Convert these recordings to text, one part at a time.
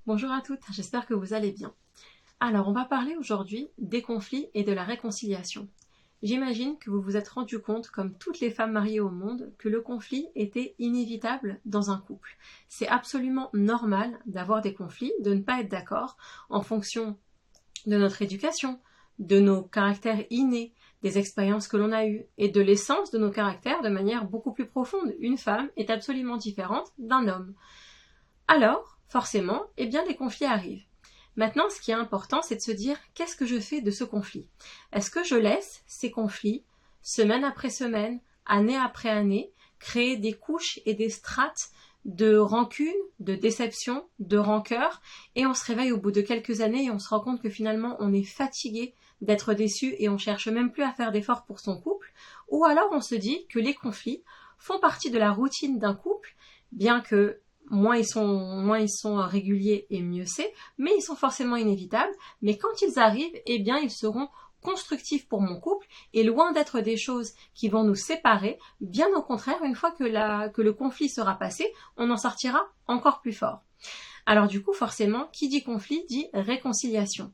Bonjour à toutes, j'espère que vous allez bien. Alors, on va parler aujourd'hui des conflits et de la réconciliation. J'imagine que vous vous êtes rendu compte, comme toutes les femmes mariées au monde, que le conflit était inévitable dans un couple. C'est absolument normal d'avoir des conflits, de ne pas être d'accord en fonction de notre éducation, de nos caractères innés, des expériences que l'on a eues et de l'essence de nos caractères de manière beaucoup plus profonde. Une femme est absolument différente d'un homme. Alors, forcément, des conflits arrivent. Maintenant, ce qui est important, c'est de se dire qu'est-ce que je fais de ce conflit? Est-ce que je laisse ces conflits, semaine après semaine, année après année, créer des couches et des strates de rancune, de déception, de rancœur, et on se réveille au bout de quelques années et on se rend compte que finalement on est fatigué d'être déçu et on cherche même plus à faire d'efforts pour son couple, ou alors on se dit que les conflits font partie de la routine d'un couple, bien que moins ils sont réguliers et mieux c'est, mais ils sont forcément inévitables, mais quand ils arrivent, ils seront constructifs pour mon couple, et loin d'être des choses qui vont nous séparer, bien au contraire, une fois que le conflit sera passé, on en sortira encore plus fort. Alors du coup, forcément, qui dit conflit dit réconciliation.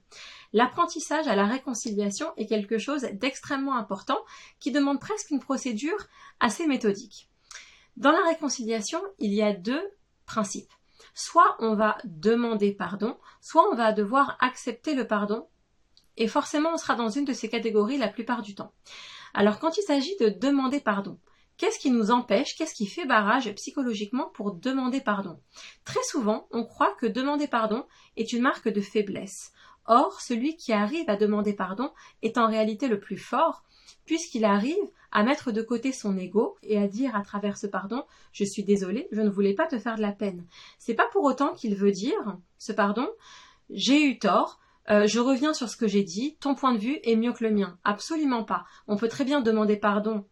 L'apprentissage à la réconciliation est quelque chose d'extrêmement important, qui demande presque une procédure assez méthodique. Dans la réconciliation, il y a deux principes. Soit on va demander pardon, soit on va devoir accepter le pardon, et forcément on sera dans une de ces catégories la plupart du temps. Alors quand il s'agit de demander pardon, qu'est-ce qui nous empêche, qu'est-ce qui fait barrage psychologiquement pour demander pardon? Très souvent, on croit que demander pardon est une marque de faiblesse. Or, celui qui arrive à demander pardon est en réalité le plus fort, puisqu'il arrive à mettre de côté son ego et à dire à travers ce pardon « Je suis désolé, je ne voulais pas te faire de la peine ». C'est pas pour autant qu'il veut dire, ce pardon, « J'ai eu tort, je reviens sur ce que j'ai dit, ton point de vue est mieux que le mien ». Absolument pas. On peut très bien demander pardon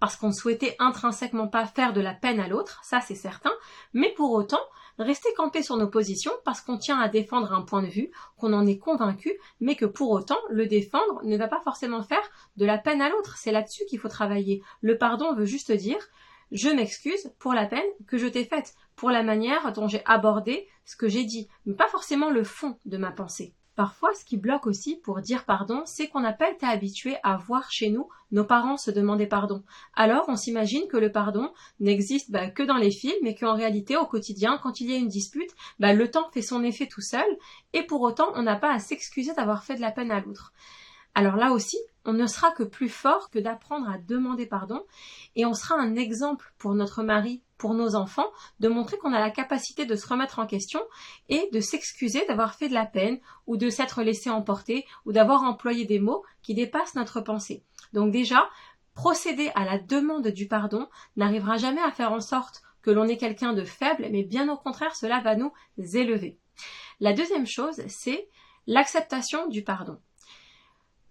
parce qu'on ne souhaitait intrinsèquement pas faire de la peine à l'autre, ça c'est certain, mais pour autant, rester campé sur nos positions parce qu'on tient à défendre un point de vue, qu'on en est convaincu, mais que pour autant, le défendre ne va pas forcément faire de la peine à l'autre. C'est là-dessus qu'il faut travailler. Le pardon veut juste dire « je m'excuse pour la peine que je t'ai faite, pour la manière dont j'ai abordé ce que j'ai dit », mais pas forcément le fond de ma pensée. Parfois, ce qui bloque aussi pour dire pardon, c'est qu'on n'a pas été habitué à voir chez nous nos parents se demander pardon. Alors, on s'imagine que le pardon n'existe que dans les films et qu'en réalité, au quotidien, quand il y a une dispute, le temps fait son effet tout seul et pour autant, on n'a pas à s'excuser d'avoir fait de la peine à l'autre. Alors là aussi, on ne sera que plus fort que d'apprendre à demander pardon et on sera un exemple pour notre mari, pour nos enfants, de montrer qu'on a la capacité de se remettre en question et de s'excuser d'avoir fait de la peine ou de s'être laissé emporter ou d'avoir employé des mots qui dépassent notre pensée. Donc déjà, procéder à la demande du pardon n'arrivera jamais à faire en sorte que l'on est quelqu'un de faible, mais bien au contraire, cela va nous élever. La deuxième chose, c'est l'acceptation du pardon.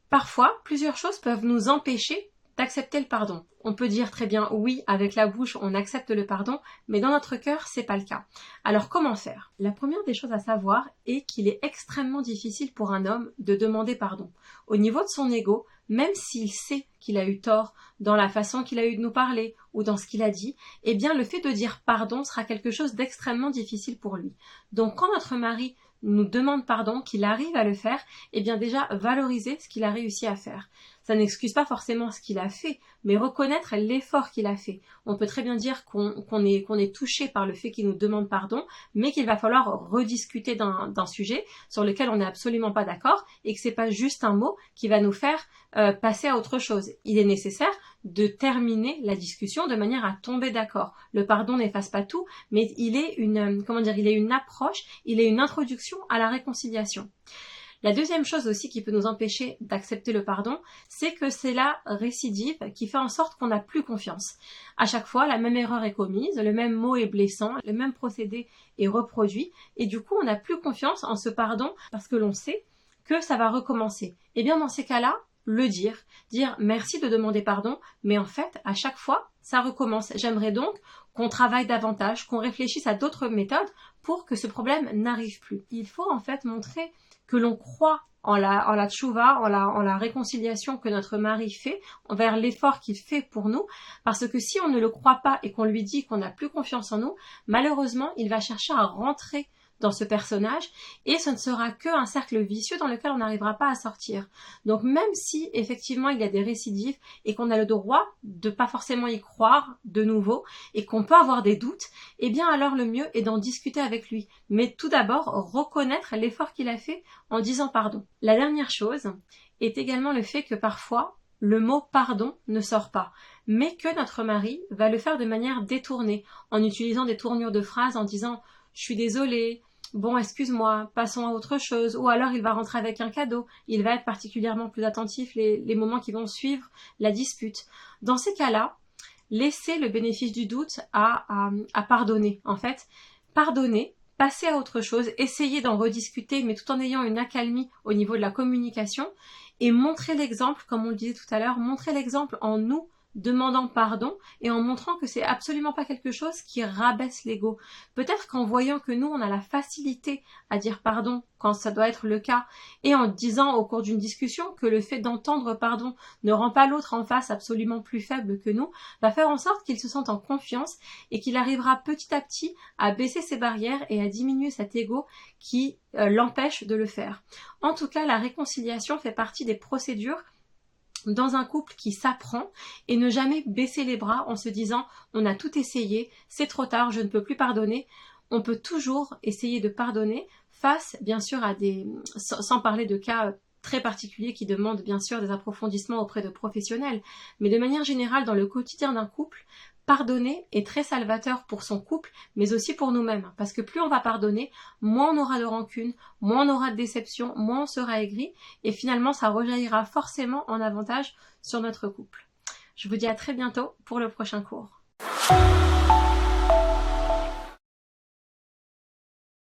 Parfois, plusieurs choses peuvent nous empêcher d'accepter le pardon. On peut dire très bien oui, avec la bouche, on accepte le pardon, mais dans notre cœur, c'est pas le cas. Alors, comment faire? La première des choses à savoir est qu'il est extrêmement difficile pour un homme de demander pardon. Au niveau de son ego, même s'il sait qu'il a eu tort dans la façon qu'il a eu de nous parler ou dans ce qu'il a dit, le fait de dire pardon sera quelque chose d'extrêmement difficile pour lui. Donc, quand notre mari nous demande pardon, qu'il arrive à le faire, déjà valoriser ce qu'il a réussi à faire. Ça n'excuse pas forcément ce qu'il a fait, mais reconnaître l'effort qu'il a fait. On peut très bien dire qu'on est touché par le fait qu'il nous demande pardon, mais qu'il va falloir rediscuter d'un sujet sur lequel on n'est absolument pas d'accord et que c'est pas juste un mot qui va nous faire passer à autre chose. Il est nécessaire de terminer la discussion de manière à tomber d'accord. Le pardon n'efface pas tout, mais il est une approche, il est une introduction à la réconciliation. La deuxième chose aussi qui peut nous empêcher d'accepter le pardon, c'est que c'est la récidive qui fait en sorte qu'on n'a plus confiance. À chaque fois, la même erreur est commise, le même mot est blessant, le même procédé est reproduit, et du coup, on n'a plus confiance en ce pardon parce que l'on sait que ça va recommencer. Et bien, dans ces cas-là, le dire merci de demander pardon, mais en fait, à chaque fois, ça recommence. J'aimerais donc qu'on travaille davantage, qu'on réfléchisse à d'autres méthodes pour que ce problème n'arrive plus. Il faut en fait montrer que l'on croit en la tchouva, en la réconciliation que notre mari fait, envers l'effort qu'il fait pour nous, parce que si on ne le croit pas et qu'on lui dit qu'on n'a plus confiance en nous, malheureusement, il va chercher à rentrer dans ce personnage et ce ne sera qu'un cercle vicieux dans lequel on n'arrivera pas à sortir. Donc même si effectivement il y a des récidives et qu'on a le droit de pas forcément y croire de nouveau et qu'on peut avoir des doutes, eh bien alors le mieux est d'en discuter avec lui. Mais tout d'abord, reconnaître l'effort qu'il a fait en disant pardon. La dernière chose est également le fait que parfois, le mot pardon ne sort pas, mais que notre mari va le faire de manière détournée, en utilisant des tournures de phrases, en disant « je suis désolée »,« bon, excuse-moi, passons à autre chose », ou alors il va rentrer avec un cadeau, il va être particulièrement plus attentif les moments qui vont suivre la dispute. Dans ces cas-là, laissez le bénéfice du doute à pardonner. En fait, pardonner, passer à autre chose, essayer d'en rediscuter, mais tout en ayant une accalmie au niveau de la communication, et montrer l'exemple, comme on le disait tout à l'heure, montrer l'exemple en nous demandant pardon et en montrant que c'est absolument pas quelque chose qui rabaisse l'ego. Peut-être qu'en voyant que nous, on a la facilité à dire pardon quand ça doit être le cas et en disant au cours d'une discussion que le fait d'entendre pardon ne rend pas l'autre en face absolument plus faible que nous, va faire en sorte qu'il se sente en confiance et qu'il arrivera petit à petit à baisser ses barrières et à diminuer cet ego qui l'empêche de le faire. En tout cas, la réconciliation fait partie des procédures dans un couple qui s'apprend et ne jamais baisser les bras en se disant on a tout essayé, c'est trop tard, je ne peux plus pardonner. On peut toujours essayer de pardonner face bien sûr à sans parler de cas très particuliers qui demandent bien sûr des approfondissements auprès de professionnels, mais de manière générale dans le quotidien d'un couple, pardonner est très salvateur pour son couple, mais aussi pour nous-mêmes. Parce que plus on va pardonner, moins on aura de rancune, moins on aura de déception, moins on sera aigri, et finalement ça rejaillira forcément en avantage sur notre couple. Je vous dis à très bientôt pour le prochain cours.